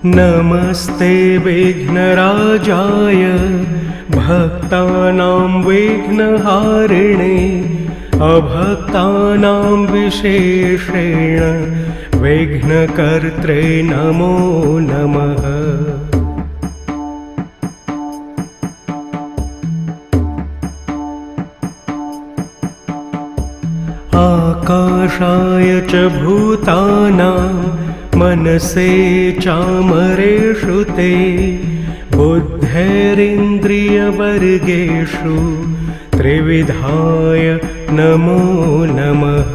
नमस्ते विघ्नराजाय भक्तानां विघ्नहारिणे अभक्तानां विशेषेण विघ्नकर्त्रे नमो नमः। आकाशाय च भूतानां मनसे चामरेषु ते बुद्धेरिन्द्रियवर्गेषु त्रिविधाय नमो नमः।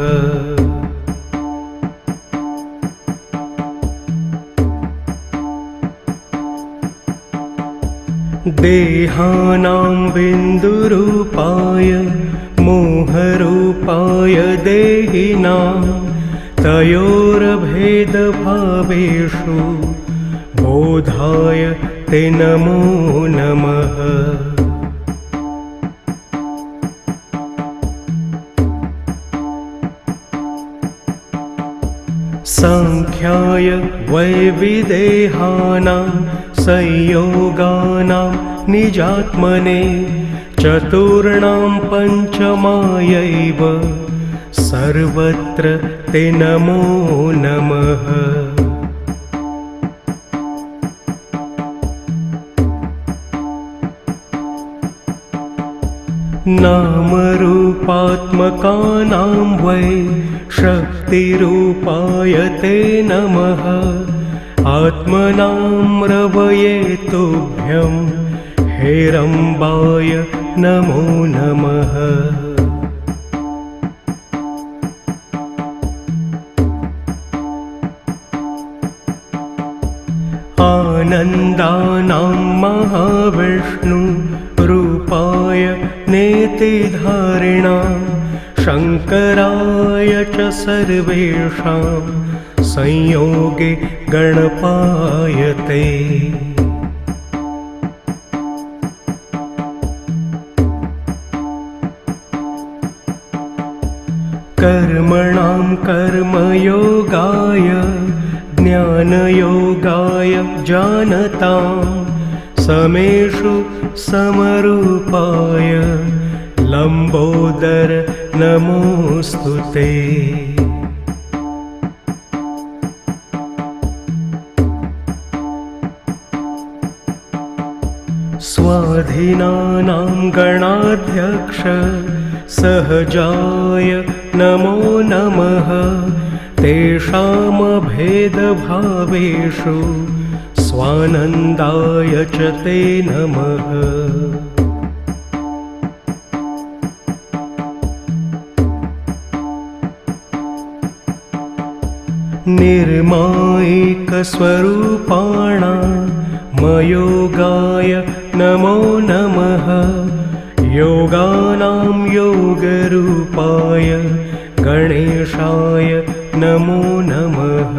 देहानां बिन्दुरूपाय मोहरूपाय देहिनां तयोरभेदभावेषु बोधाय ते नमो नमः। सांख्याय वैविदेहानां संयोगानां निजात्मने चतुर्णां पञ्चमायैव सर्वत्र ते नमो नमः। नामरूपात्मकानां वै शक्तिरूपाय ते नमः। आत्मनां रवये तुभ्यं हेरम्बाय नमो नमः। आनन्दानां महाविष्णु रूपाय नेतिधारिणां शङ्कराय च सर्वेषां संयोगे गणपाय ते। कर्मणां कर्मयोगाय ज्ञानयोगाय जानतां समेषु समरूपाय लम्बोदर नमोऽस्तु ते। स्वाधीनानां गणाध्यक्ष सहजाय नमो नमः। तेषामभेदभावेषु स्वानन्दाय च ते नमः। निर्मायिकस्वरूपाणां मयोगाय नमो नमः। योगानां योगरूपाय गणेशाय नमो नमः।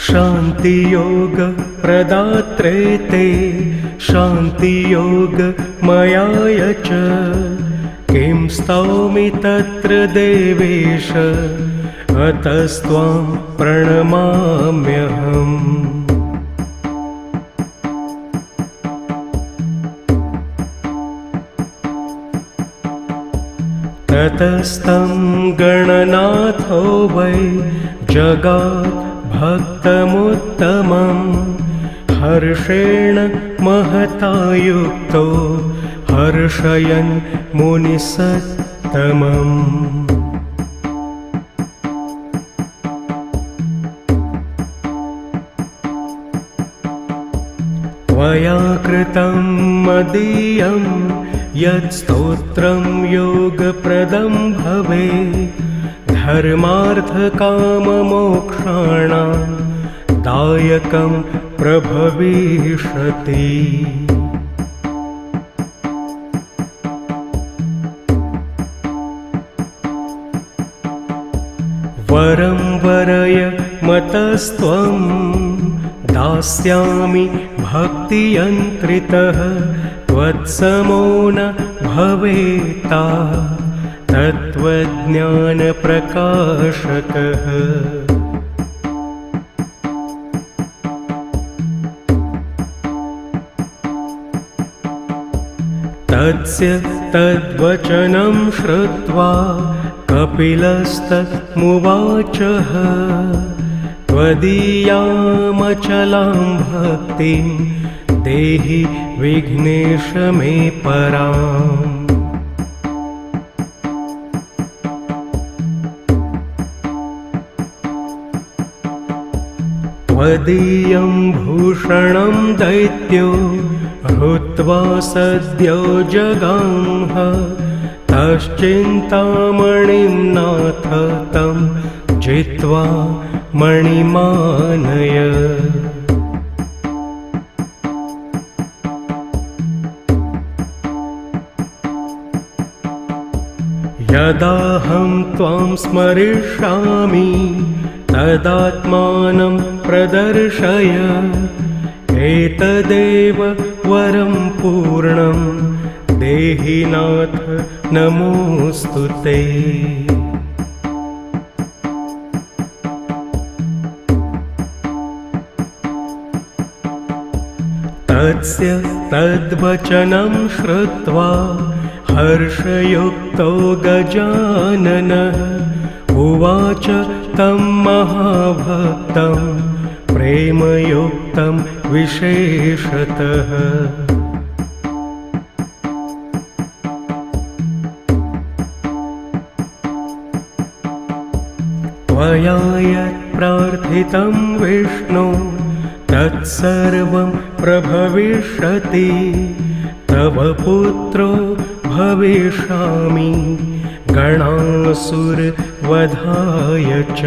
शान्तियोगप्रदात्रे ते शान्तियोगमयाय च किं स्तौमि तत्र देवेश अतस्त्वां प्रणमाम्यहम्। ततस्तं गणनाथो वै जगात् भक्तमुत्तमं हर्षेण महता युक्तो हर्षयन् मुनिसत्तमम्। त्वया कृतं मदीयं यत् स्तोत्रं योगप्रदं भवेत् धर्मार्थकाममोक्षाणां दायकं प्रभविष्यति। वरं वरय मतस्त्वं दास्यामि भक्तियन्त्रितः त्वत्समो न भवेता तत्त्वज्ञानप्रकाशकः तस्य तद्वचनं श्रुत्वा कपिलस्तमुवाचः त्वदीयामचलां भक्तिं देहि विघ्नेश मे पराम् त्वदीयं भूषणं दैत्यो हृत्वा सद्यो जगांह तश्चिन्तामणिं नाथ तं जित्वा मणिमानय यदाहं त्वां स्मरिष्यामि तदात्मानं प्रदर्शय एतदेव वरं पूर्णं देहि नाथ नमोऽस्तु ते तस्य तद्वचनं श्रुत्वा हर्षयुक्तो गजाननः उवाच तं महाभक्तं प्रेमयुक्तं विशेषतः त्वया यत् प्रार्थितं विष्णो तत्सर्वं प्रभविष्यति तव पुत्रो भविष्यामि गणासुरवधाय च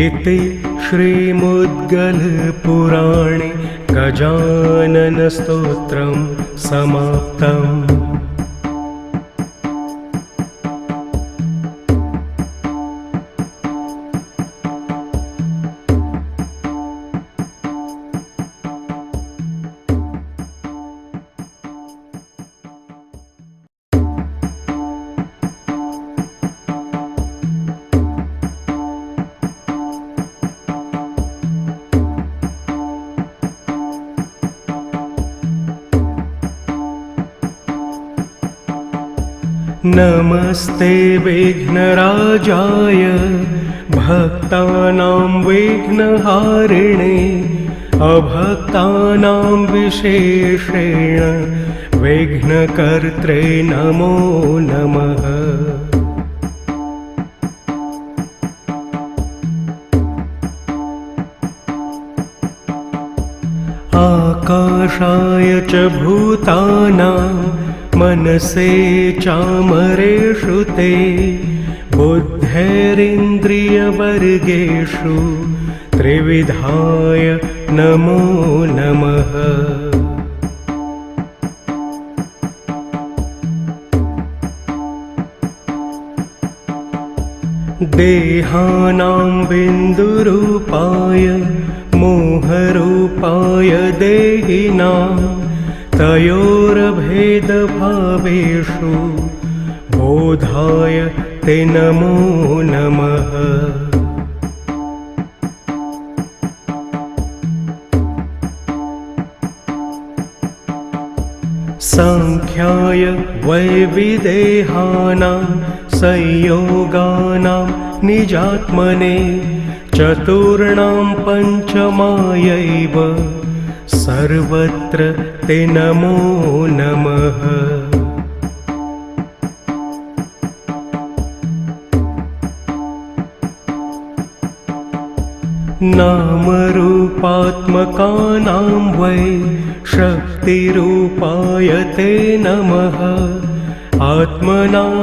इति श्रीमुद्गलपुराणे गजाननस्तोत्रं समाप्तम्। नमस्ते विघ्नराजाय भक्तानां विघ्नहारिणे अभक्तानां विशेषेण विघ्नकर्त्रे नमो नमः। आकाशाय च भूतानां मनसे चामरेषु ते बुद्धेरिन्द्रियवर्गेषु त्रिविधाय नमो नमः। देहानां बिन्दुरूपाय मोहरूपाय देहिनां तयोरभेदभावेषु बोधाय ते नमो नमः। सांख्याय वैविदेहानां संयोगानां निजात्मने चतुर्णां पञ्चमायैव सर्वत्र ते नमो नमः। नामरूपात्मकानां वै शक्तिरूपाय ते नमः। आत्मनां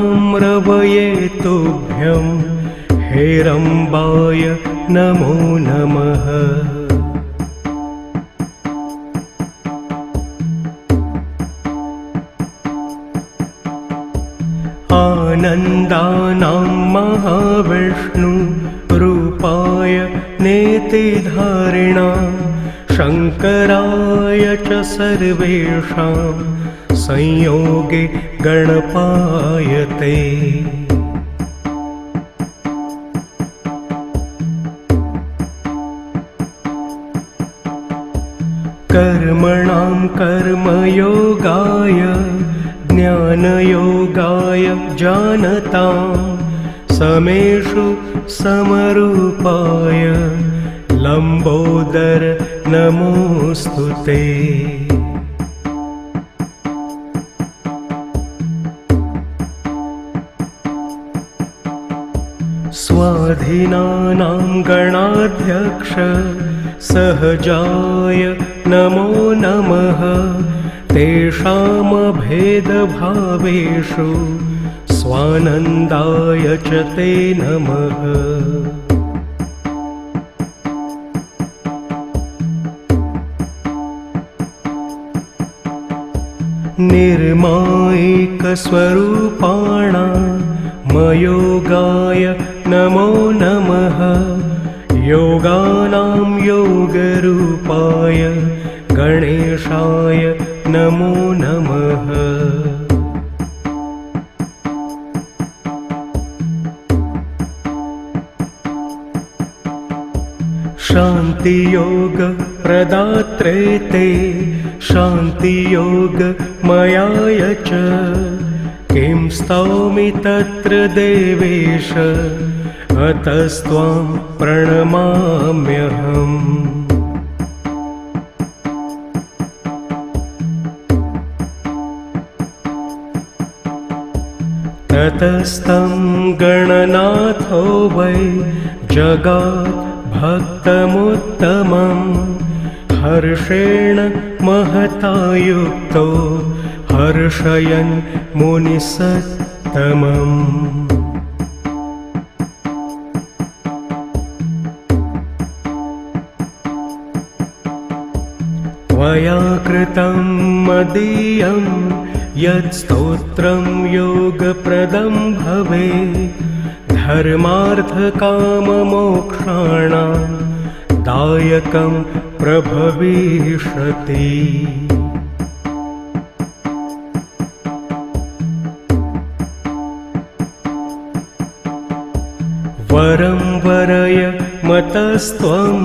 रवये तुभ्यं हेरम्बाय नमो नमः। आनन्दानां महाविष्णु रूपाय नेतिधारिणां शङ्कराय च सर्वेषां संयोगे गणपायते। कर्मणां कर्मयोगाय ज्ञानयोगाय जानतां समेषु समरूपाय लम्बोदर नमोऽस्तु ते। स्वाधीनानां गणाध्यक्ष सहजाय नमो नमः। तेषामभेदभावेषु स्वानन्दाय च ते नमः। निर्मायिकस्वरूपाणां मयोगाय नमो नमः। योगानां योगरूपाय गणेशाय नमो नमः। शान्तियोग प्रदात्रे ते शान्तियोगमयाय च किं स्तौमि तत्र देवेश अतस्त्वां प्रणमाम्यहम्। ततस्तं गणनाथो वै जगात् भक्तमुत्तमम्। हर्षेण महता युक्तो हर्षयन् मुनिसत्तमम्। त्वया कृतं मदीयं यत् स्तोत्रं योगप्रदं भवेत् धर्मार्थकाममोक्षाणां दायकं प्रभविष्यति। वरं वरय मतस्त्वं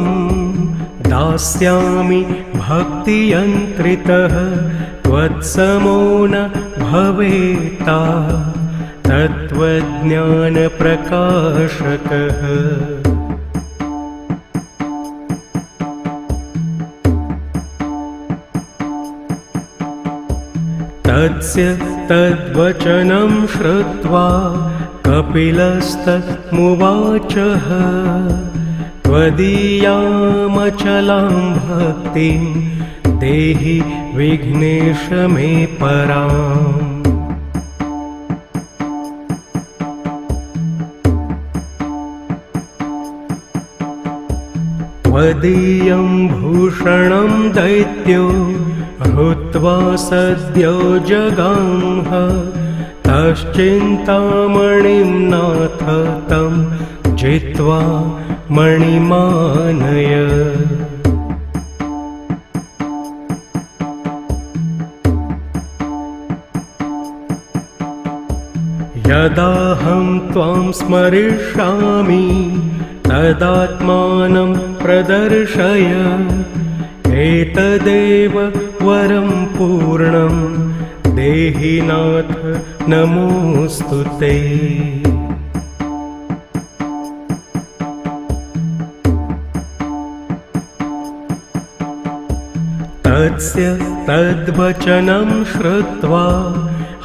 दास्यामि भक्तियन्त्रितः। त्वत्समो न भवेत्ता तत्त्वज्ञानप्रकाशकः। तस्य तद्वचनं श्रुत्वा कपिलस्तमुवाचः। त्वदीयामचलां भक्तिं देहि विघ्नेश मे पराम्। त्वदीयं भूषणं दैत्यो हृत्वा सद्यो जगांह। तश्चिन्तामणिं नाथ तं जित्वा मणिमानय। यदाहं त्वां स्मरिष्यामि तदात्मानं प्रदर्शय। एतदेव वरं पूर्णं देहि नाथ नमोऽस्तु ते। तस्य तद्वचनं श्रुत्वा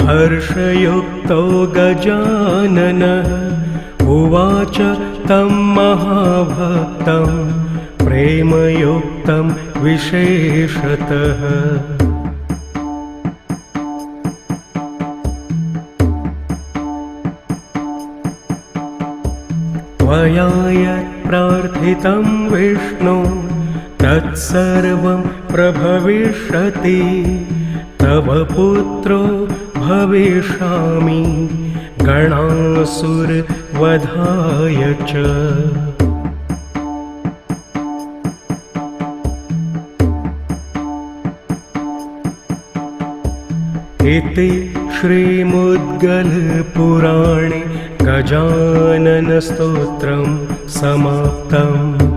हर्षयुक्तो गजाननः उवाच तं महाभक्तं प्रेमयुक्तं विशेषतः। त्वया यत् प्रार्थितं विष्णो तत्सर्वं प्रभविष्यति। तव पुत्रो भविष्यामि गणासुरवधाय च। इति श्रीमुद्गलपुराणे गजाननस्तोत्रं समाप्तम्।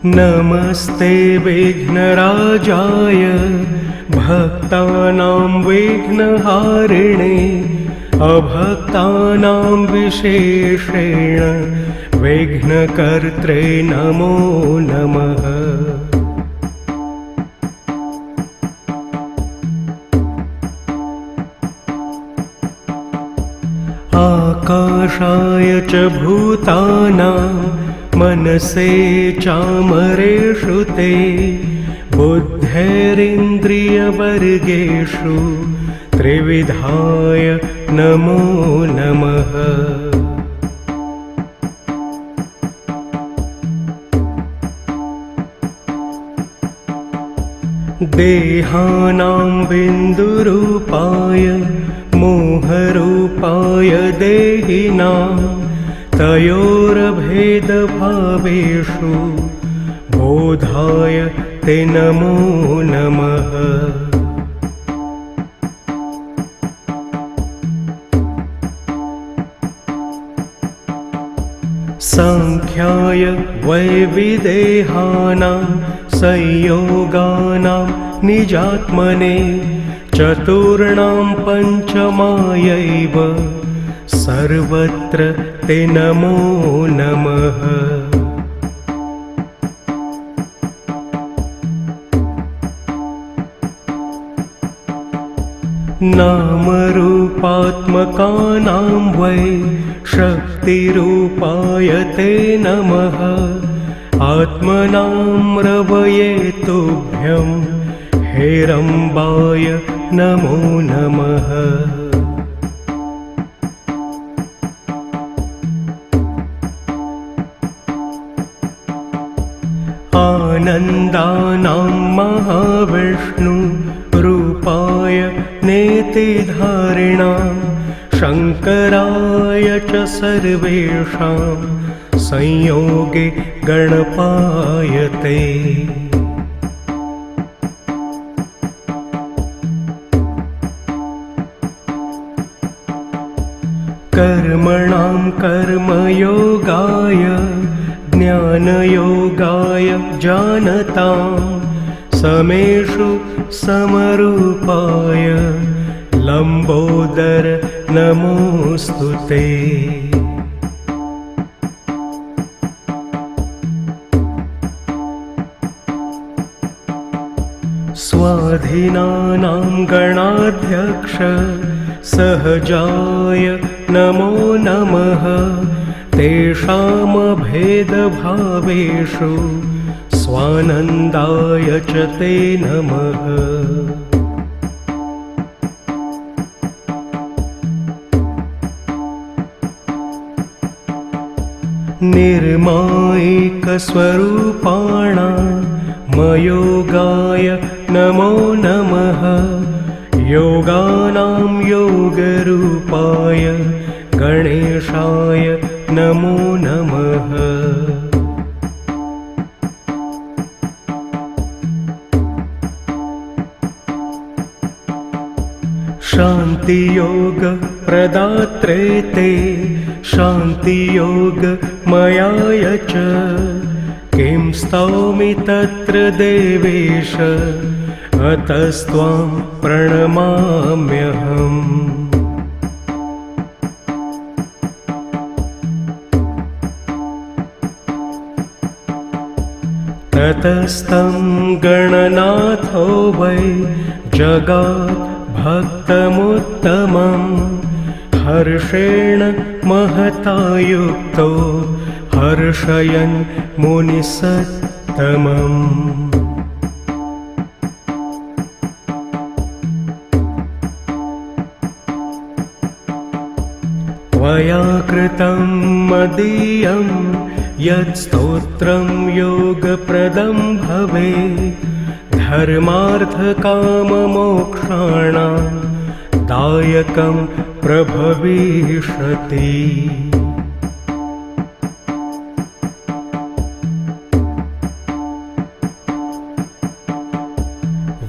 नमस्ते विघ्नराजाय भक्तानां विघ्नहारिणे अभक्तानां विशेषेण विघ्नकर्त्रे नमो नमः। आकाशाय च भूतानां मनसे चामरेषु ते बुद्धेरिन्द्रियवर्गेषु त्रिविधाय नमो नमः। देहानां बिन्दुरूपाय मोहरूपाय देहिनां तयोरभेदभावेषु बोधाय ते नमो नमः। सांख्याय वैविदेहानां संयोगानां निजात्मने चतुर्णां पञ्चमायैव सर्वत्र ते नमो नमः। नामरूपात्मकानां वै शक्तिरूपाय ते नमः। आत्मनां रवये तुभ्यं हेरम्बाय नमो नमः। आनन्दानां महाविष्णु रूपाय नेतिधारिणां शङ्कराय च सर्वेषां संयोगे गणपाय ते। कर्मणां कर्मयोगाय ज्ञानयोगाय जानतां समेषु समरूपाय लम्बोदर नमोऽस्तु ते। स्वाधीनानां गणाध्यक्ष सहजाय नमो नमः। तेषामभेदभावेषु स्वानन्दाय च ते नमः। निर्मायिकस्वरूपाणां मयोगाय नमो नमः। योगानां योगरूपाय गणेशाय नमो नमः। शान्तियोग प्रदात्रे ते शान्तियोगमयाय च किं स्तौमि तत्र देवेश अतस्त्वां प्रणमाम्यहम्। ततस्तं गणनाथो वै जगात् भक्तमुत्तमं हर्षेण महता युक्तो हर्षयन् मुनिसत्तमम्। प्राकृतं मदीयं यत् स्तोत्रं योगप्रदं भवेत् धर्मार्थकाममोक्षाणां दायकं प्रभविष्यति।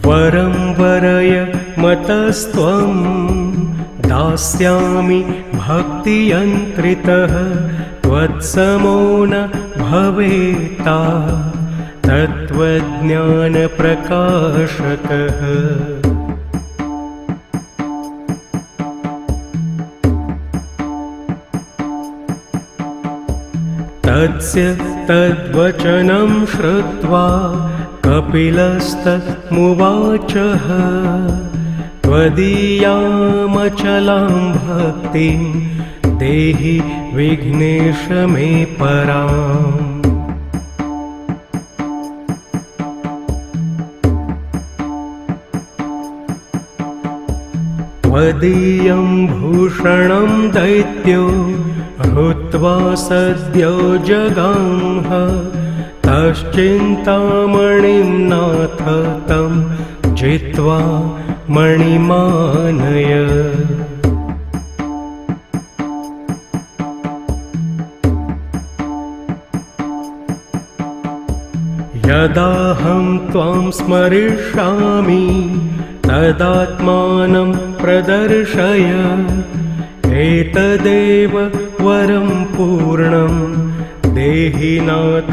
वरं वरय मतस्त्वं दास्यामि भक्तियन्त्रितः त्वत्समो न भवेत्ता तत्त्वज्ञानप्रकाशकः। तस्य तद्वचनं श्रुत्वा कपिलस्तमुवाचः त्वदीयामचलां भक्तिं देहि विघ्नेश मे पराम्। त्वदीयं भूषणं दैत्यो हृत्वा सद्यो जगांह तश्चिन्तामणिं नाथ तं जित्वा मणिमानय। यदाहं त्वां स्मरिष्यामि तदात्मानं प्रदर्शय एतदेव वरं पूर्णं देहि नाथ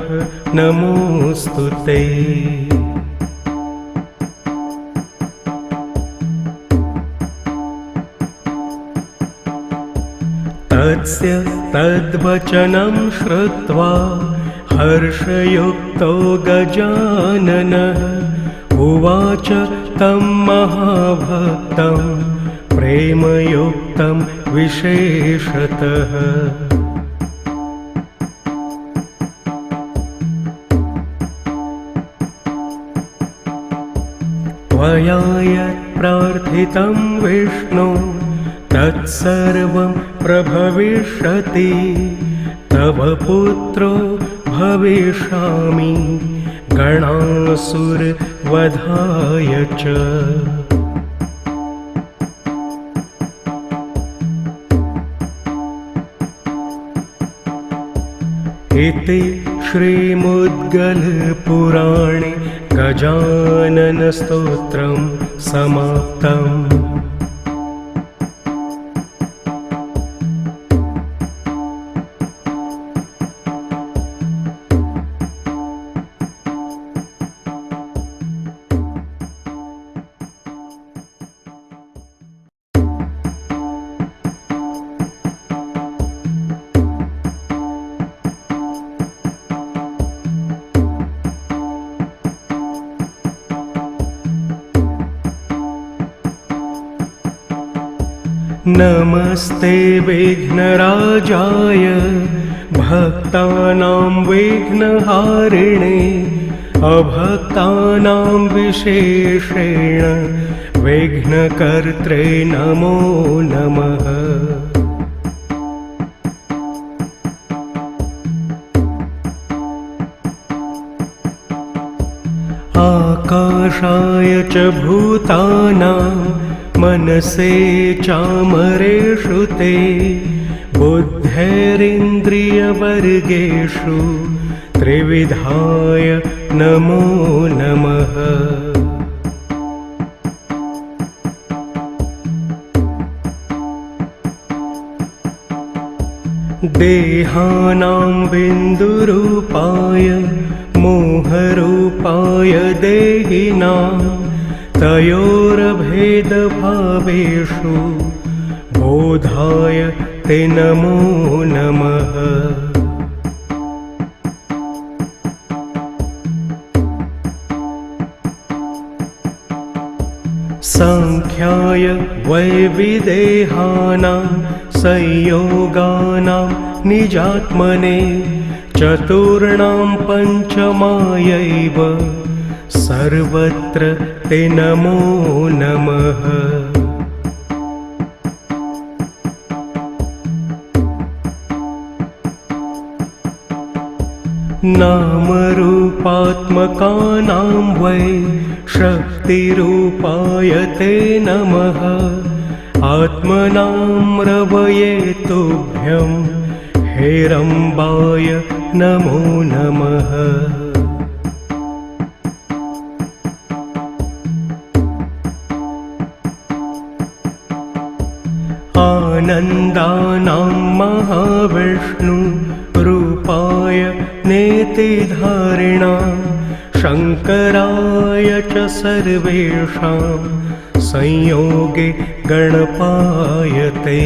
नमोऽस्तु ते। तस्य तद्वचनं श्रुत्वा हर्षयुक्तो गजाननः उवाच तं महाभक्तं प्रेमयुक्तं विशेषतः। त्वया यत् प्रार्थितं विष्णो तत्सर्वं प्रभविष्यति तव पुत्रो भविष्यामि गणासुरवधाय च। इति श्रीमुद्गलपुराणे गजाननस्तोत्रं समाप्तम्। नमस्ते विघ्नराजाय भक्तानां विघ्नहारिणे अभक्तानां विशेषेण विघ्नकर्त्रे नमो नमः। आकाशाय च भूतानां मनसे चामरेषु ते बुद्धेरिन्द्रियवर्गेषु त्रिविधाय नमो नमः। देहानां बिन्दुरूपाय मोहरूपाय देहिनां तयोरभेदभावेषु बोधाय ते नमो नमः। सांख्याय वैविदेहानां संयोगानां निजात्मने चतुर्णां पञ्चमायैव सर्वत्र ते नमो नमः। नामरूपात्मकानां वै शक्तिरूपाय ते नमः। आत्मनां रवये तुभ्यं हेरम्बाय नमो नमः। आनन्दानां महाविष्णु रूपाय नेतिधारिणां शङ्कराय च सर्वेषां संयोगे गणपाय ते।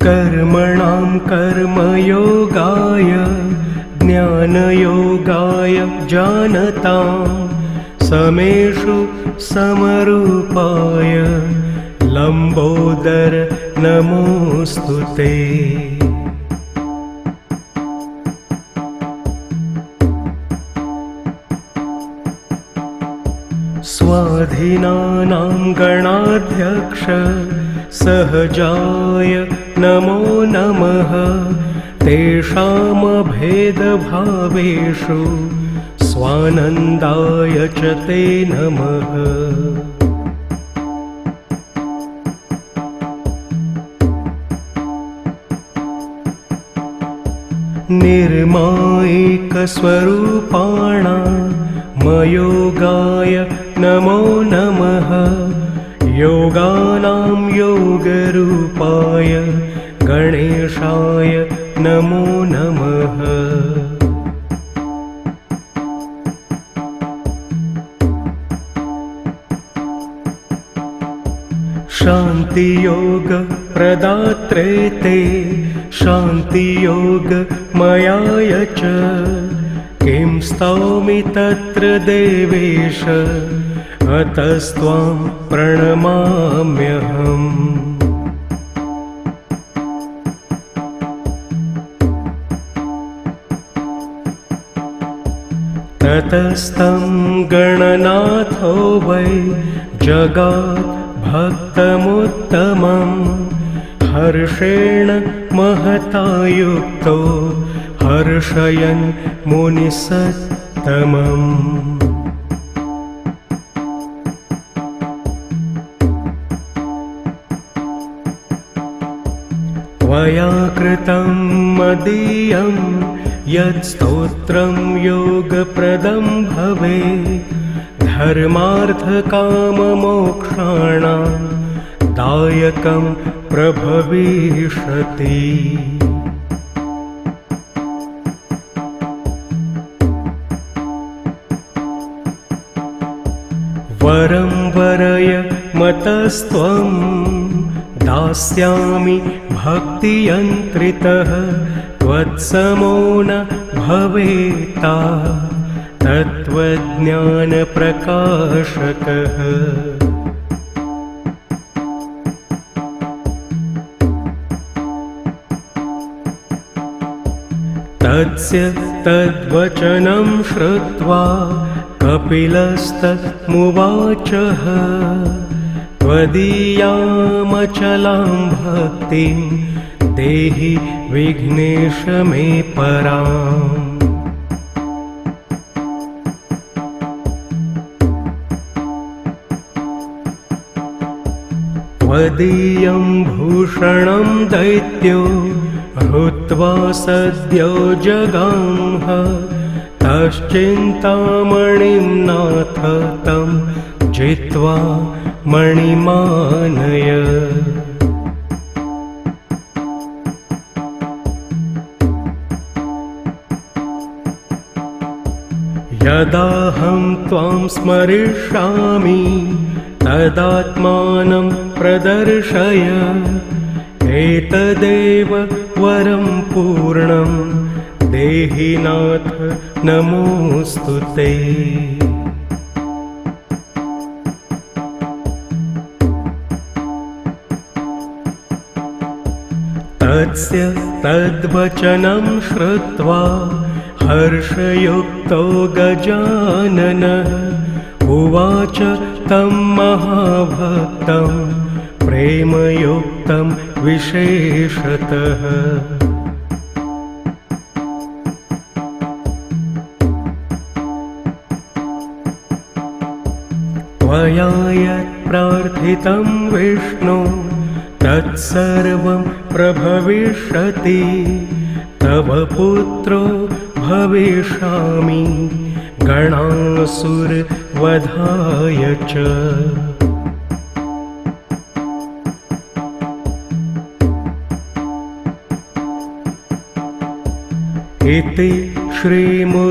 कर्मणां कर्मयोगाय ज्ञानयोगाय जानतां समेषु समरूपाय लम्बोदर नमोऽस्तु ते। स्वाधीनानां गणाध्यक्ष सहजाय नमो नमः। तेषामभेदभावेषु स्वानन्दाय च ते नमः। निर्मायिकस्वरूपाणां मयोगाय नमो नमः। योगानां योगरूपाय गणेशाय नमो नमः। शान्तियोगप्रदात्रे ते शान्तियोगमयाय च किं स्तौमि तत्र देवेश अतस्त्वां प्रणमाम्यहम्। ततस्तं गणनाथो वै जगात् भक्तमुत्तमं हर्षेण महता युक्तो हर्षयन् मुनिसत्तमम्। त्वया कृतं मदीयं यत् स्तोत्रं योगप्रदं भवेत् धर्मार्थकाममोक्षाणां दायकं प्रभविष्यति। वरं वरय मतस्त्वं दास्यामि भक्तियन्त्रितः त्वत्समो न भवेता तत्त्वज्ञानप्रकाशकः। तस्य तद्वचनं श्रुत्वा कपिलस्तमुवाचः त्वदीयामचलां भक्तिं देहि विघ्नेश मे पराम्। त्वदीयं भूषणं दैत्यो हृत्वा सद्यो जगांह तश्चिन्तामणिं नाथ तं जित्वा मणिमानय। यदाहं त्वां स्मरिष्यामि तदात्मानं प्रदर्शय एतदेव वरं पूर्णं देहि नाथ नमोऽस्तु ते। तस्य तद्वचनं श्रुत्वा हर्षयुक्तो गजाननः उवाच तं महाभक्तं प्रेमयुक्तं विशेषतः। त्वया यत् प्रार्थितं विष्णो तत्सर्वं प्रभविष्यति। तव पुत्रो भविष्यामि गणासुरवधाय च। इति श्रीमुद्गलपुराणे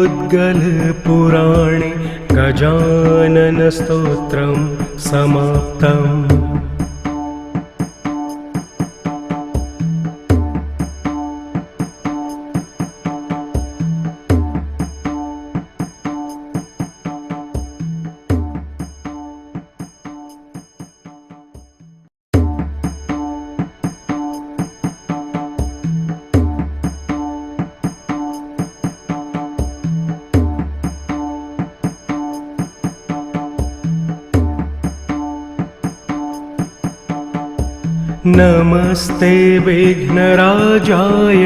गजाननस्तोत्रं समाप्तम्। नमस्ते विघ्नराजाय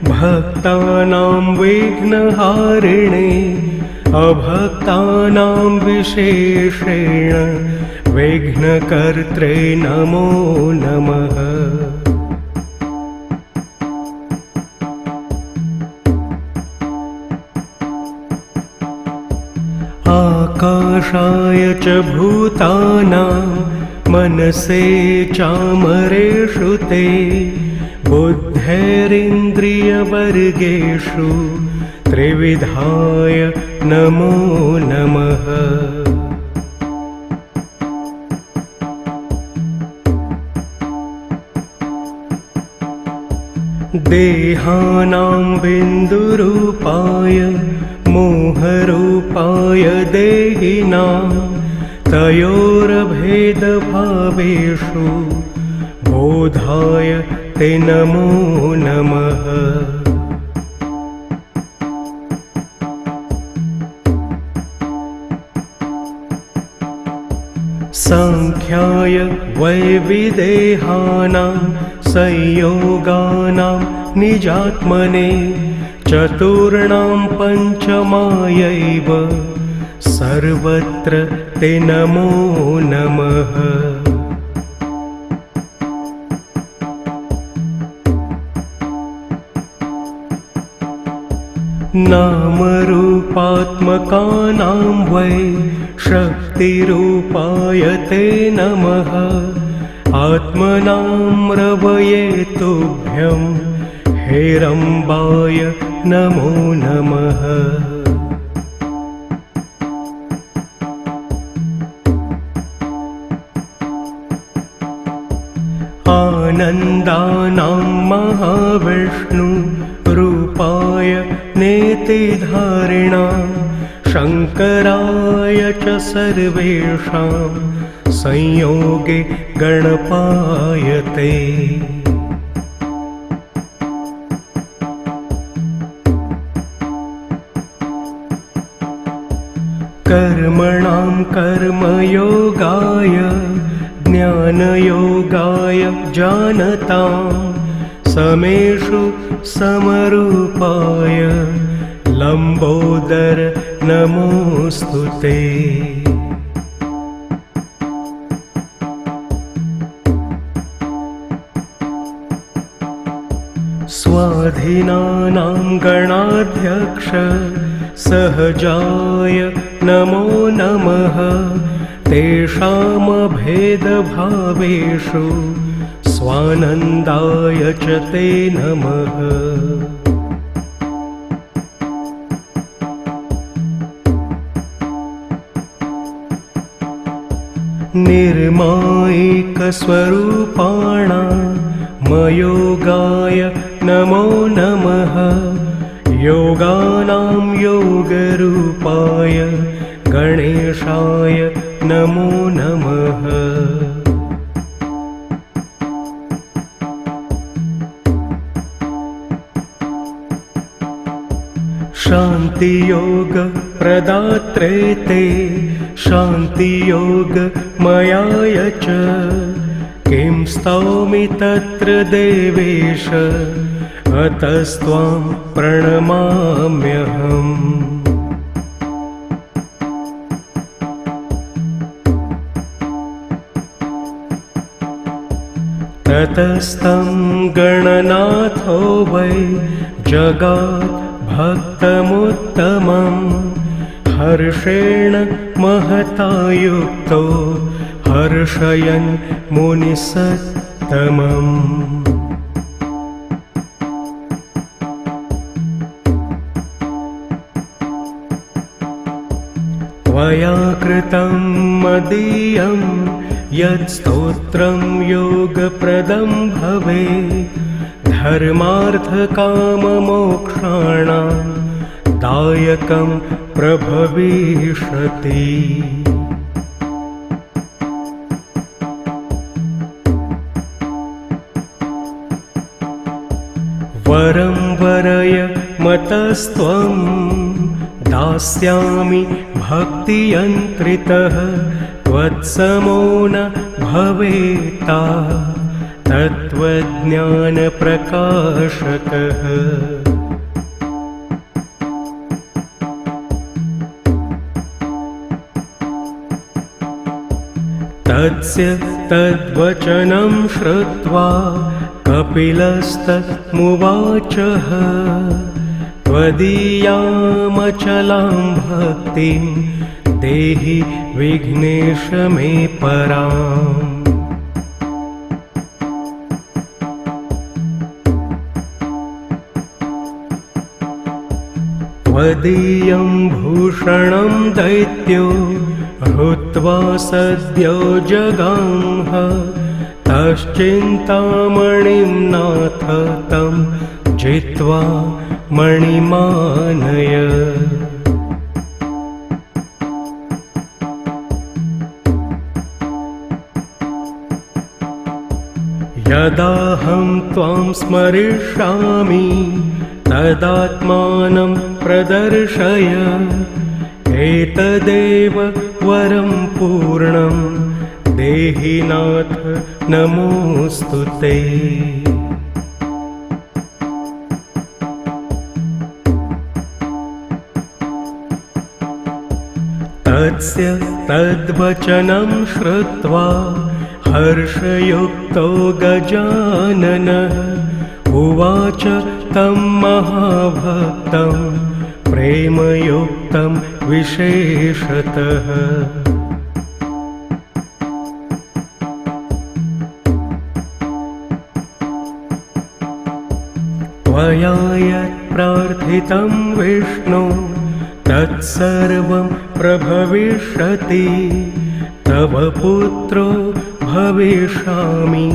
भक्तानां विघ्नहारिणे। अभक्तानां विशेषेण विघ्नकर्त्रे नमो नमः। आकाशाय च भूतानां मनसे चामरेषु ते। बुद्धेरिन्द्रियवर्गेषु त्रिविधाय नमो नमः। देहानां बिन्दुरूपाय मोहरूपाय देहिनां तयोरभेदभावेषु बोधाय ते नमो नमः। सांख्याय वैविदेहानां संयोगानां निजात्मने चतुर्णां पञ्चमायैव सर्वत्र ते नमो नमः। नामरूपात्मकानां वै शक्तिरूपाय ते नमः। आत्मनां रवये तुभ्यं हेरम्बाय नमो नमः। आनन्दानां महाविष्णु रूपाय नेतिधारिणां शङ्कराय च सर्वेषां संयोगे गणपाय ते। कर्मणां कर्मयोगाय ज्ञानयोगाय जानतां समेषु समरूपाय लम्बोदर नमोऽस्तु ते। स्वाधीनानां गणाध्यक्ष सहजाय नमो नमः। तेषामभेदभावेषु स्वानन्दाय च ते नमः। निर्मायिकस्वरूपाणां मयोगाय नमो नमः। योगानां योगरूपाय गणेशाय नमो नमः। शान्तियोग प्रदात्रे ते शान्तियोग मयाय च किं स्तौमि तत्र देवेश अतस्त्वां प्रणमाम्यहम्। ततस्तं गणनाथो वै जगात् भक्तमुत्तमम् हर्षेण महता युक्तो हर्षयन् मुनिसत्तमम्। त्वया कृतं मदीयं यत् स्तोत्रं योगप्रदं भवेत् धर्मार्थकाममोक्षाणां दायकं प्रभविष्यति। वरं वरय मतस्त्वं दास्यामि भक्तियन्त्रितः त्वत्समो न भवेता तत्त्वज्ञानप्रकाशकः। तस्य तद्वचनं श्रुत्वा कपिलस्तमुवाचः त्वदीयामचलां भक्तिं देहि विघ्नेश मे पराम्। त्वदीयं भूषणं दैत्यो हृत्वा सद्यो जगांह तश्चिन्तामणिं नाथ तं जित्वा मणिमानय। यदाहं त्वां स्मरिष्यामि तदात्मानं प्रदर्शय एतदेव वरं पूर्णं देहि नाथ नमोऽस्तु ते। तस्य तद्वचनं श्रुत्वा हर्षयुक्तो गजाननः उवाच तं महाभक्तं प्रेमयुक्तं विशेषतः। त्वया यत् प्रार्थितं विष्णो तत्सर्वं प्रभविष्यति तव पुत्रो भविष्यामि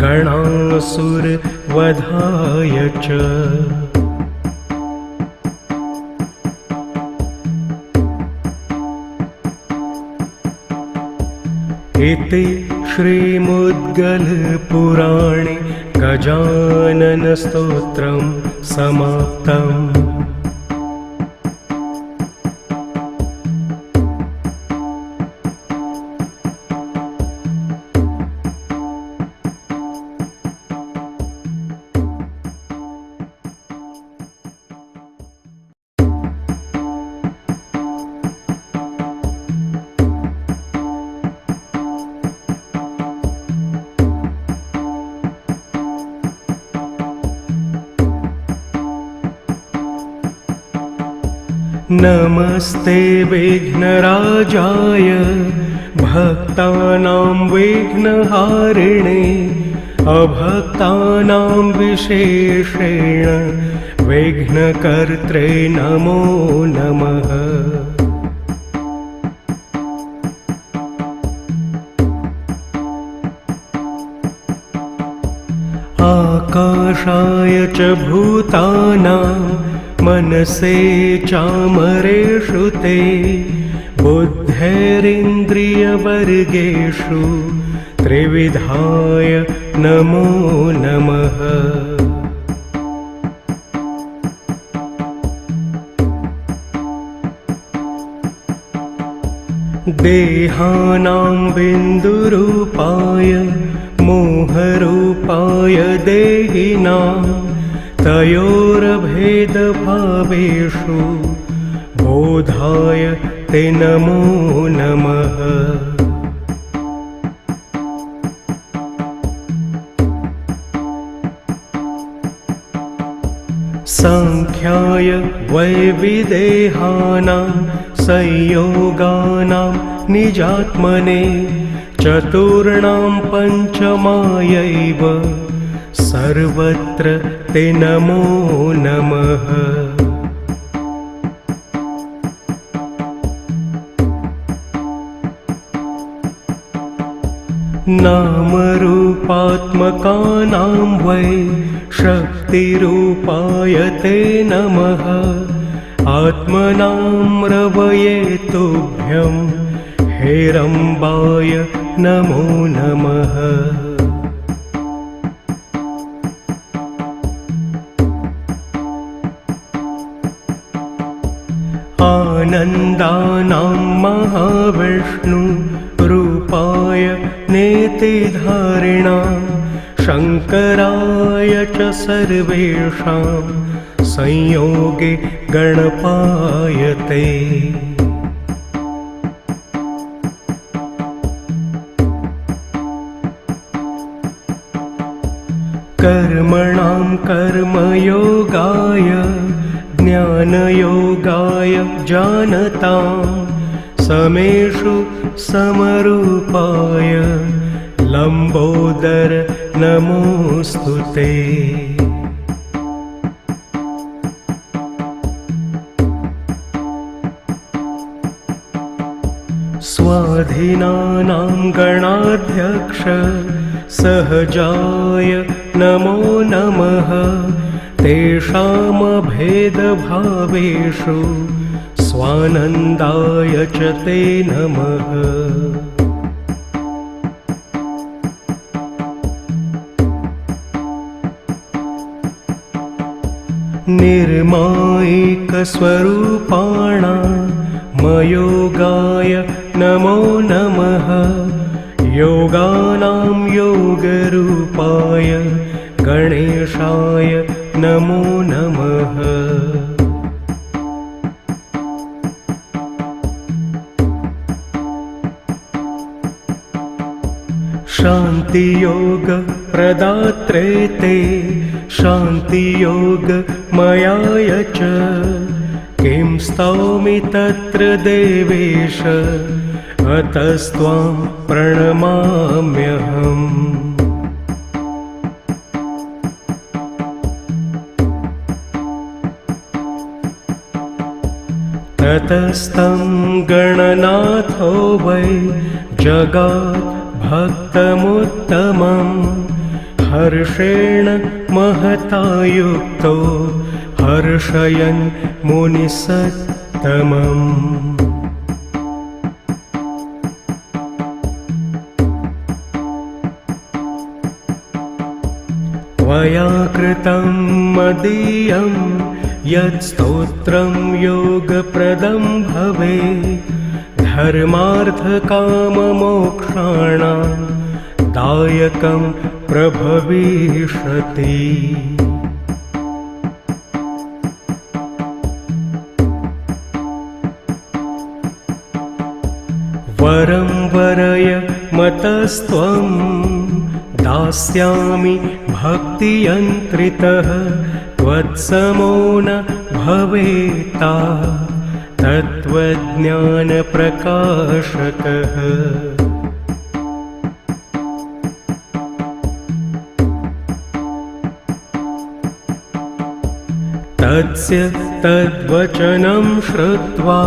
गणासुरवधाय च। इति श्रीमुद्गलपुराणे गजाननस्तोत्रं समाप्तम्। नमस्ते विघ्नराजाय भक्तानां विघ्नहारिणे अभक्तानां विशेषेण विघ्नकर्त्रे नमो नमः। आकाशाय च भूतानां मनसे चामरेषु ते बुद्धेरिन्द्रियवर्गेषु त्रिविधाय नमो नमः। देहानां बिन्दुरूपाय मोहरूपाय देहिनां तयोरभेदभावेषु बोधाय ते नमो नमः। सांख्याय वैविदेहानां संयोगानां निजात्मने चतुर्णां पञ्चमायैव सर्वत्र ते नमो नमः। नामरूपात्मकानां वै शक्तिरूपाय ते नमः। आत्मनां रवये तुभ्यं हेरम्बाय नमो नमः। आनन्दानां महाविष्णु रूपाय नेतिधारिणां शङ्कराय च सर्वेषां संयोगे गणपाय ते। कर्मणां कर्मयोगाय ज्ञानयोगाय जानतां समेषु समरूपाय लम्बोदर नमोऽस्तु ते। स्वाधीनानां गणाध्यक्ष सहजाय नमो नमः। तेषामभेदभावेषु स्वानन्दाय च ते नमः। निर्मायिकस्वरूपाणां मयोगाय नमो नमः। योगानां योगरूपाय गणेशाय नमो नमः। शान्तियोगप्रदात्रे ते शान्तियोगमयाय च किं स्तौमि तत्र देवेश अतस्त्वां प्रणमाम्यहम्। ततस्तं गणनाथो वै जगात् भक्तमुत्तमं हर्षेण महता युक्तो हर्षयन् मुनिसत्तमम्। त्वया कृतं मदीयं यत् स्तोत्रं योगप्रदं भवेत् धर्मार्थकाममोक्षाणां दायकं प्रभविष्यति। वरं वरय मतस्त्वं दास्यामि भक्तियन्त्रितः त्वत्समो न भवेता तत्त्वज्ञानप्रकाशकः। तस्य तद्वचनं श्रुत्वा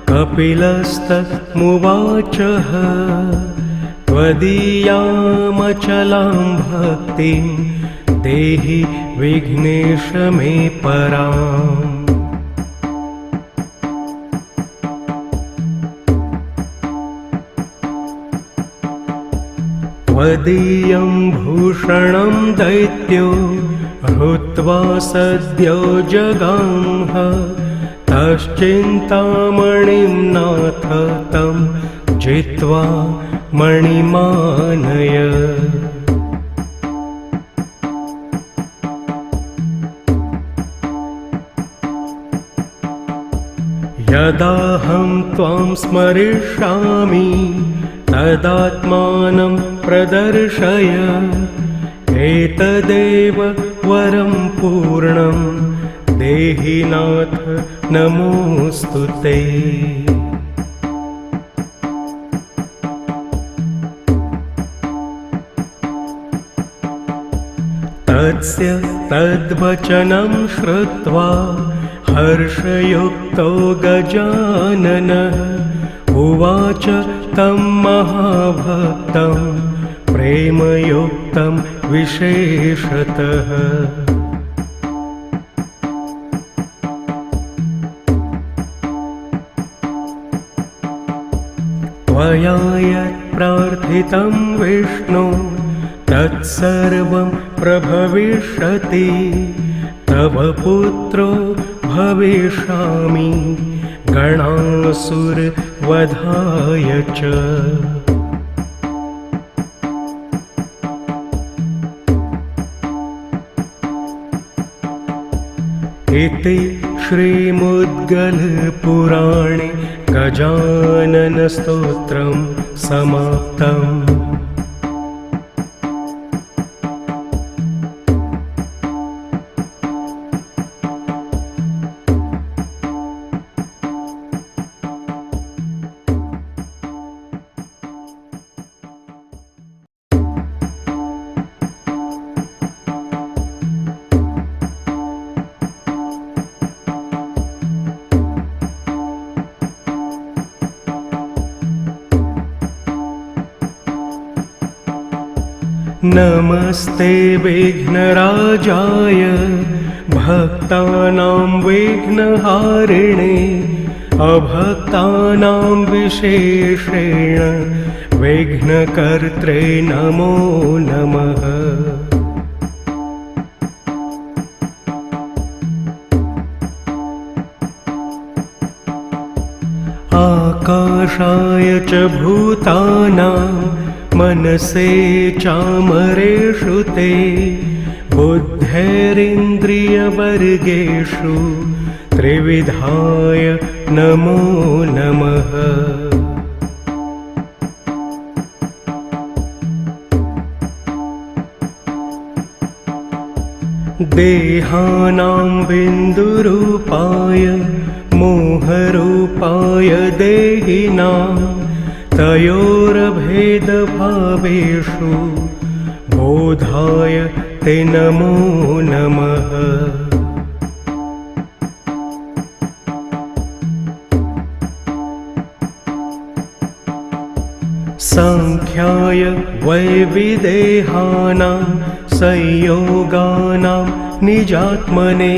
कपिलस्तमुवाचः त्वदीयामचलां भक्तिं देहि विघ्नेश मे पराम्। त्वदीयं भूषणं दैत्यो हृत्वा सद्यो जगांह तश्चिन्तामणिं नाथ तं जित्वा मणिमानय। यदाहं त्वां स्मरिष्यामि तदात्मानं प्रदर्शय। एतदेव वरं पूर्णं देहि नाथ नमोऽस्तु ते। तस्य तद्वचनं श्रुत्वा हर्षयुक्तो गजाननः उवाच तं महाभक्तं प्रेमयुक्तं विशेषतः। त्वया यत् प्रार्थितं विष्णो तत्सर्वं प्रभविष्यति। तव पुत्रो भविष्यामि गणासुरवधाय च। इति श्रीमुद्गलपुराणे गजाननस्तोत्रं समाप्तम्। नमस्ते विघ्नराजाय भक्तानां विघ्नहारिणे। अभक्तानां विशेषेण विघ्नकर्त्रे नमो नमः। आकाशाय च भूतानां मनसे चामरेषु ते बुद्धेरिन्द्रियवर्गेषु त्रिविधाय नमो नमः। देहानां बिन्दुरूपाय मोहरूपाय देहिनां तयोरभेदभावेषु बोधाय ते नमो नमः। सांख्याय वैविदेहानां संयोगानां निजात्मने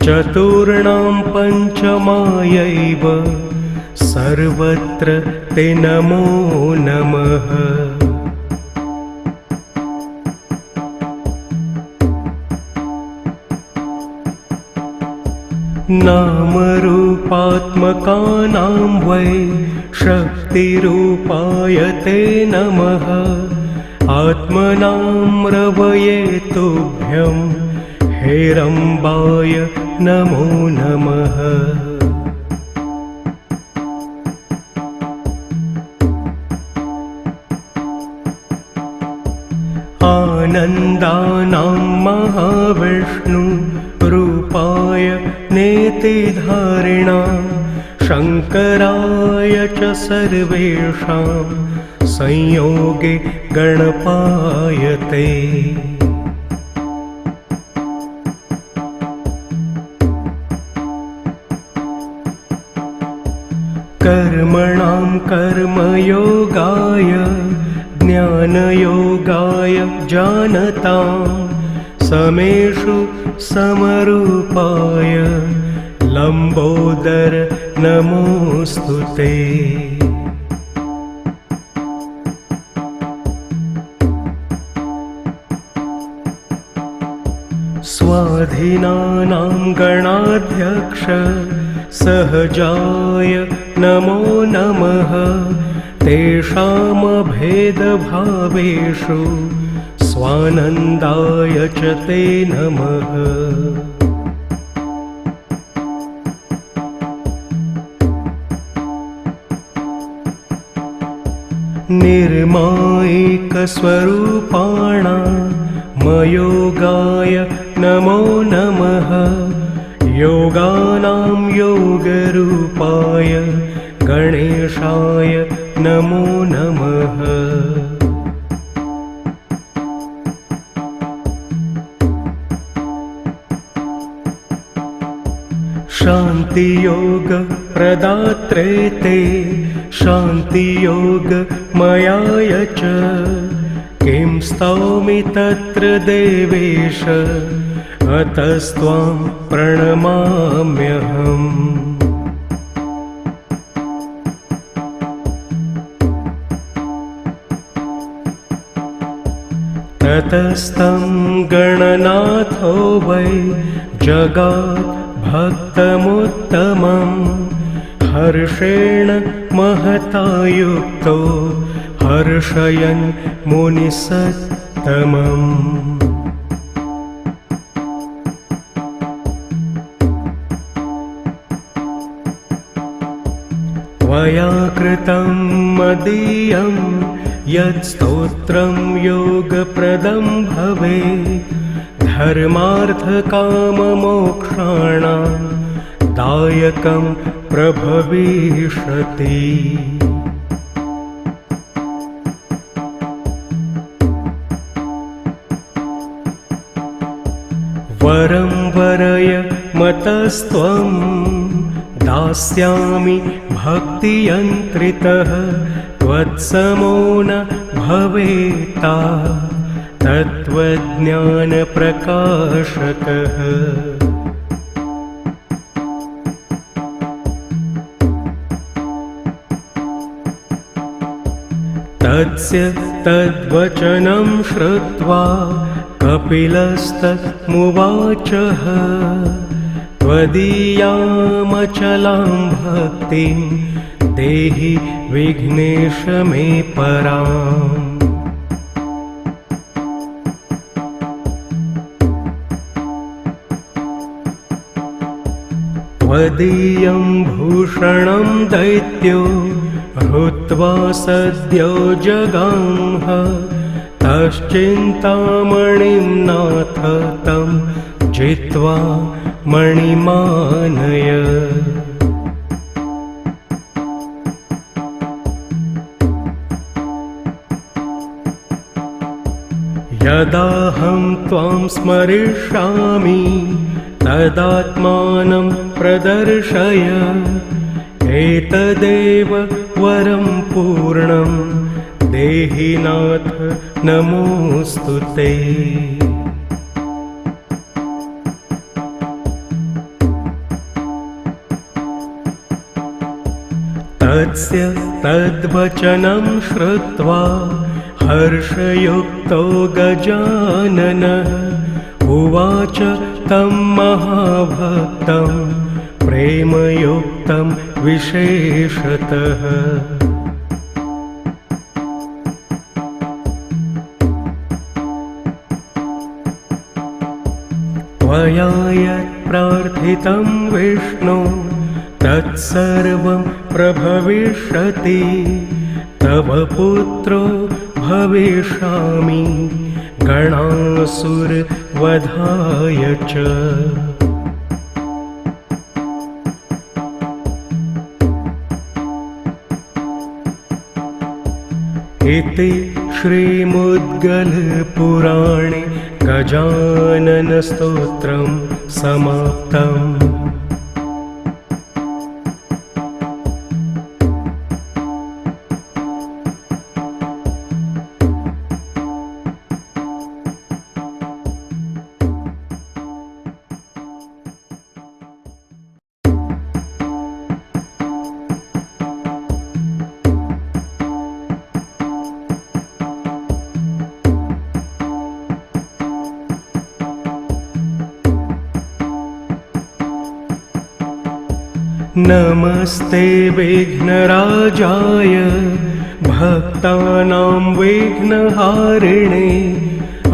चतुर्णां पञ्चमायैव सर्वत्र ते नमो नमः। नामरूपात्मकानां वै शक्तिरूपाय ते नमः। आत्मनां रवये तुभ्यं हेरम्बाय नमो नमः। आनन्दानां महाविष्णु रूपाय नेतिधारिणां शङ्कराय च सर्वेषां संयोगे गणपाय ते। कर्मणां कर्मयोगाय ज्ञानयोगाय जानतां समेषु समरूपाय लम्बोदर नमोऽस्तु ते। स्वाधीनानां गणाध्यक्ष सहजाय नमो नमः। तेषामभेदभावेषु स्वानन्दाय च ते नमः। निर्मायिकस्वरूपाणामयोगाय नमो नमः। योगानां योगरूपाय गणेशाय नमो नमः। शान्तियोग प्रदात्रे ते शान्तियोगमयाय च किं स्तौमि तत्र देवेश अतस्त्वां प्रणमाम्यहम्। ततस्तं गणनाथो वै जगात् भक्तमुत्तमं हर्षेण महता युक्तो हर्षयन् मुनिसत्तमम्। त्वया कृतं मदीयं यत् स्तोत्रं योगप्रदं भवेत् धर्मार्थकाममोक्षाणां दायकं प्रभविष्यति। वरं वरय मतस्त्वं दास्यामि भक्तियन्त्रितः त्वत्समो न भवेत्ता तत्त्वज्ञानप्रकाशकः। तस्य तद्वचनं श्रुत्वा कपिलस्तमुवाचः त्वदीयामचलां भक्तिं देहि विघ्नेश मे पराम्। त्वदीयं भूषणं दैत्यो हृत्वा सद्यो जगांह तश्चिन्तामणिं नाथ तं जित्वा मणिमानय। यदाहं त्वां स्मरिष्यामि तदात्मानं प्रदर्शय एतदेव वरं पूर्णं देहि नाथ नमोऽस्तु ते। तस्य तद्वचनं श्रुत्वा हर्षयुक्तो गजाननः उवाच तं महाभक्तं प्रेमयुक्तं विशेषतः। त्वया यत् प्रार्थितं विष्णो तत्सर्वं प्रभविष्यति तव पुत्रो भविष्यामि गणासुरवधाय च। इति श्रीमुद्गलपुराणे गजाननस्तोत्रं समाप्तम्। नमस्ते विघ्नराजाय भक्तानां विघ्नहारिणे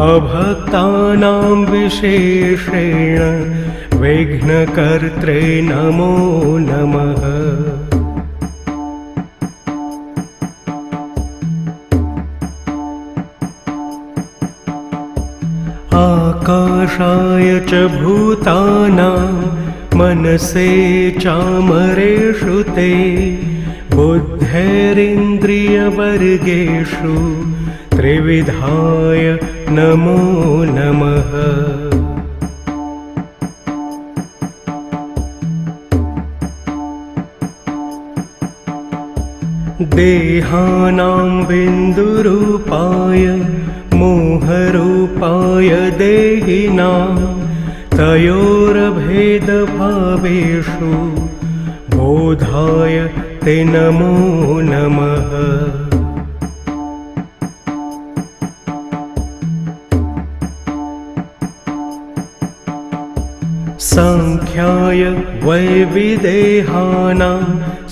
अभक्तानां विशेषेण विघ्नकर्त्रे नमो नमः। आकाशाय च भूतानां मनसे चामरेषु ते बुद्धेरिन्द्रियवर्गेषु त्रिविधाय नमो नमः। देहानां बिन्दुरूपाय मोहरूपाय देहिनां तयोरभेदभावेषु बोधाय ते नमो नमः। सांख्याय वैविदेहानां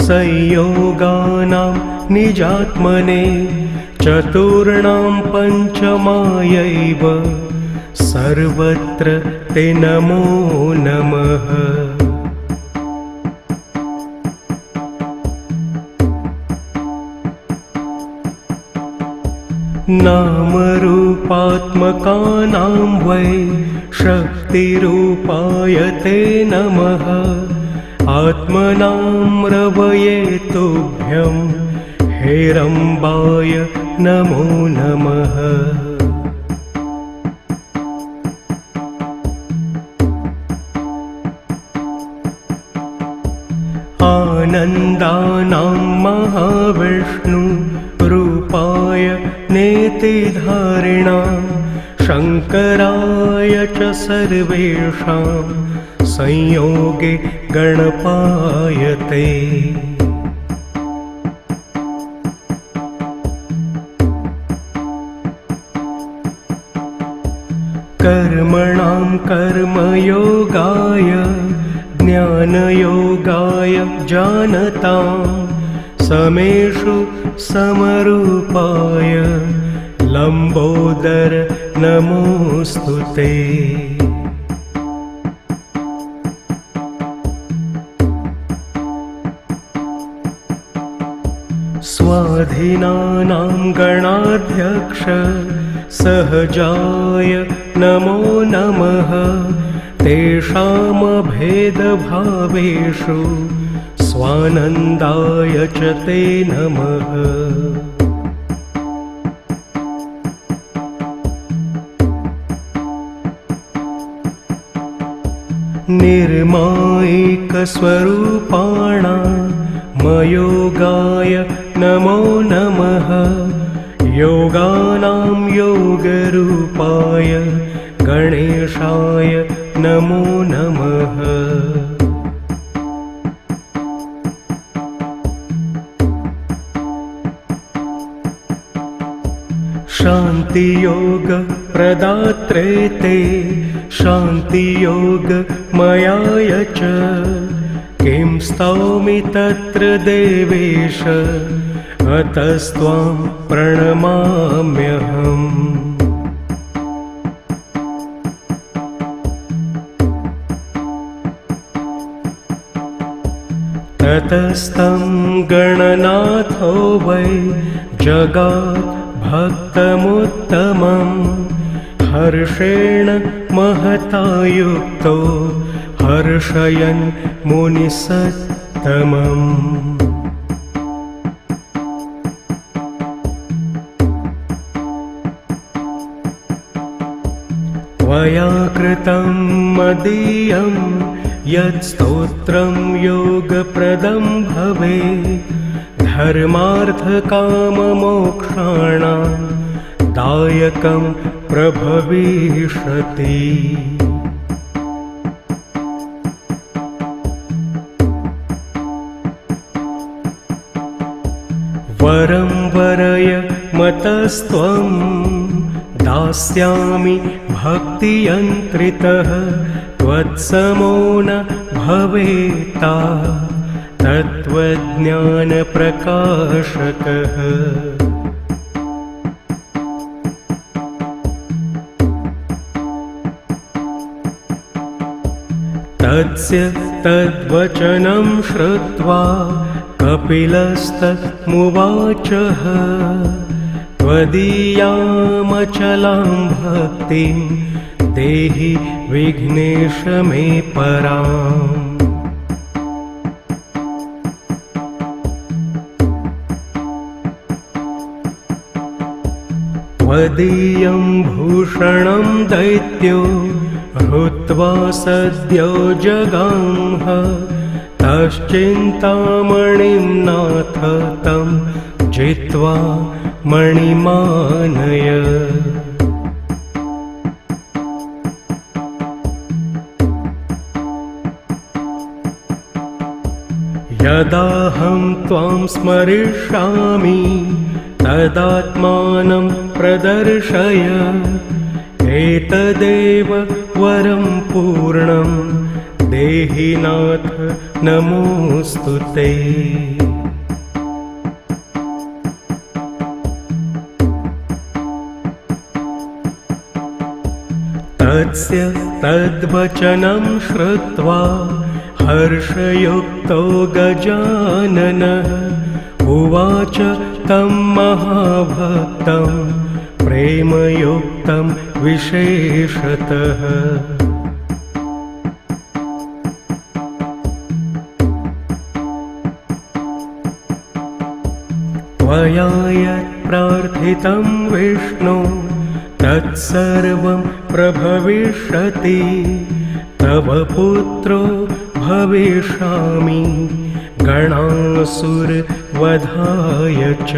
संयोगानां निजात्मने चतुर्णां पञ्चमायैव सर्वत्र ते नमो नमः। नामरूपात्मकानां वै शक्तिरूपाय ते नमः। आत्मनां रवये तुभ्यं हेरम्बाय नमो नमः। आनन्दानां महाविष्णु रूपाय नेतिधारिणां शङ्कराय च सर्वेषां संयोगे गणपाय ते। कर्मणां कर्मयोगाय ज्ञानयोगाय जानतां समेषु समरूपाय लम्बोदर नमोऽस्तु ते। स्वाधीनानां गणाध्यक्ष सहजाय नमो नमः। तेषामभेदभावेषु स्वानन्दाय च ते नमः। निर्मायिकस्वरूपाणां मयोगाय नमो नमः। योगानां योगरूपाय गणेशाय नमो नमः। शान्तियोगप्रदात्रे ते शान्तियोगमयाय च किं स्तौमि तत्र देवेश अतस्त्वां प्रणमाम्यहम्। ततस्तं गणनाथो वै जगात् भक्तमुत्तमं हर्षेण महता युक्तो हर्षयन् मुनिसत्तमम्। त्वया कृतं मदीयं यत् स्तोत्रं योगप्रदं भवेत् धर्मार्थकाममोक्षाणां दायकं प्रभविष्यति। वरं वरय मतस्त्वं दास्यामि भक्तियन्त्रितः त्वत्समो न भवेता तत्त्वज्ञानप्रकाशकः। तस्य तद्वचनं श्रुत्वा कपिलस्तमुवाचः त्वदीयामचलां भक्तिं देहि विघ्नेश मे पराम्। त्वदीयं भूषणं दैत्यो हृत्वा सद्यो जगामः। तश्चिन्तामणिं नाथ तं जित्वा मणिमानय। यदाहं त्वां स्मरिष्यामि तदात्मानं प्रदर्शय। एतदेव वरं पूर्णं देहि नाथ नमोऽस्तु ते। तस्य तद्वचनं श्रुत्वा हर्षयुक्तो गजाननः उवाच तं महाभक्तं प्रेमयुक्तं विशेषतः। त्वया यत् प्रार्थितं विष्णो तत्सर्वं प्रभविष्यति। तव पुत्रो भविष्यामि गणासुरवधाय च।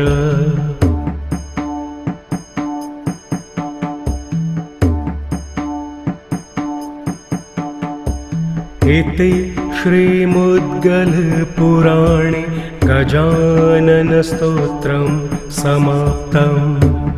इति श्रीमुद्गलपुराणे गजाननस्तोत्रं समाप्तम्।